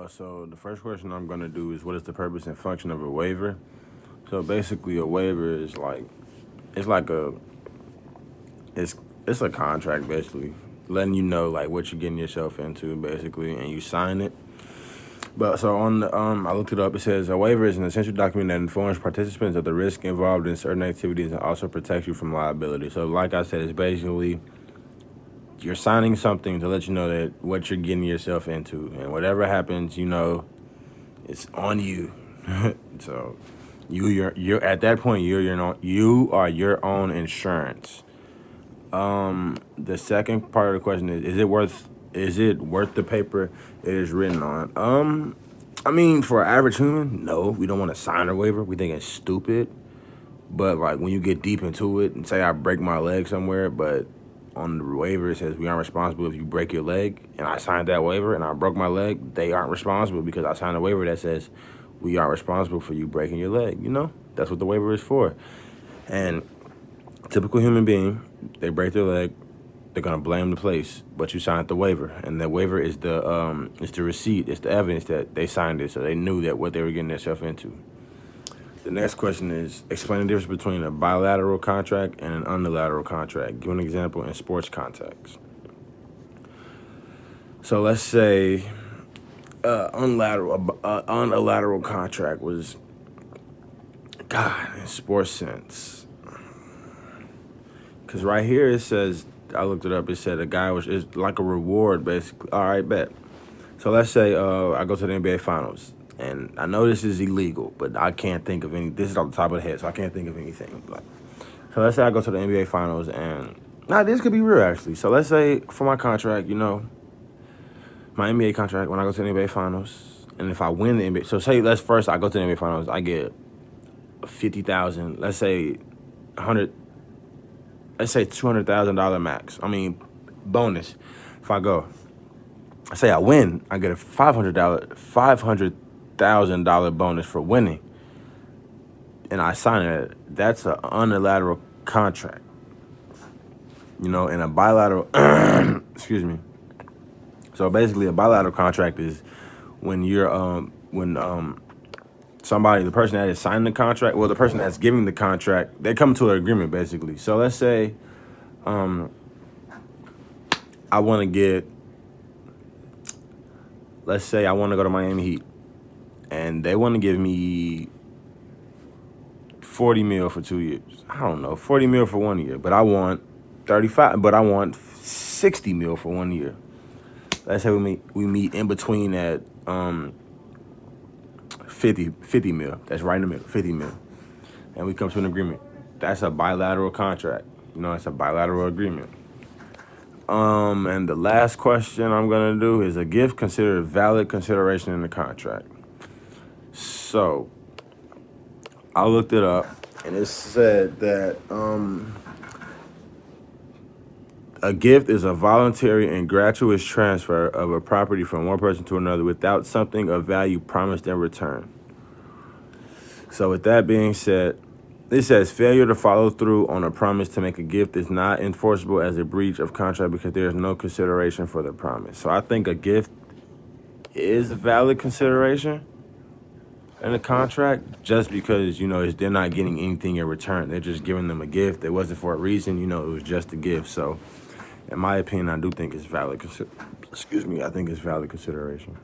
So the first question I'm gonna do is what is the purpose and function of a waiver? So basically, a waiver is like it's like a it's it's a contract basically, letting you know like what you're getting yourself into basically, and you sign it. But so on the I looked it up. It says a waiver is an essential document that informs participants of the risk involved in certain activities and also protects you from liability. So like I said, it's basically you're signing something to let you know that what you're getting yourself into, and whatever happens, it's on you. So you're at that point you are your own insurance. The second part of the question is it worth the paper it is written on? I mean, for an average human, no, we don't want to sign a waiver. We think it's stupid. But like when you get deep into it and say I break my leg somewhere, but on the waiver it says we aren't responsible if you break your leg, and I signed that waiver and I broke my leg, they aren't responsible because I signed a waiver that says we aren't responsible for you breaking your leg. That's what the waiver is for. And typical human being, they break their leg, they're gonna blame the place, but you signed the waiver, and the waiver is the receipt, it's the evidence that they signed it, so they knew that what they were getting themselves into. The next question is explain the difference between a bilateral contract and an unilateral contract. Give an example in sports context. So let's say unilateral contract was, God, in sports sense. Because right here it says, I looked it up, it said it's like a reward basically. All right, bet. So let's say I go to the NBA Finals, and I know this is illegal, but I can't think of any. This is off the top of the head, so I can't think of anything. So let's say I go to the NBA Finals, and this could be real actually. So let's say for my contract, my NBA contract, when I go to the NBA Finals, and if I win the NBA, so say let's first I go to the NBA Finals, I get 50,000. Let's say 100. Let's say $200,000 max. I mean, bonus. If I go, say I win, I get a $500,000 bonus for winning, and I sign it. That's an unilateral contract. In a bilateral, excuse me. So basically, a bilateral contract is when the person that is signing the contract, well, the person that's giving the contract, they come to an agreement basically. So let's say, I want to get, let's say I want to go to Miami Heat, and they want to give me 40 mil for 2 years. I don't know, 40 mil for 1 year, but I want 35, but I want 60 mil for 1 year. Let's say we meet in between at 50 mil. That's right in the middle, 50 mil. And we come to an agreement. That's a bilateral contract. It's a bilateral agreement. And the last question I'm gonna do is a gift considered valid consideration in the contract. So I looked it up, and it said that a gift is a voluntary and gratuitous transfer of a property from one person to another without something of value promised in return. So with that being said, it says failure to follow through on a promise to make a gift is not enforceable as a breach of contract because there is no consideration for the promise. So I think a gift is a valid consideration in a contract just because, they're not getting anything in return. They're just giving them a gift. It wasn't for a reason, it was just a gift. So in my opinion, I do think it's valid. I think it's valid consideration.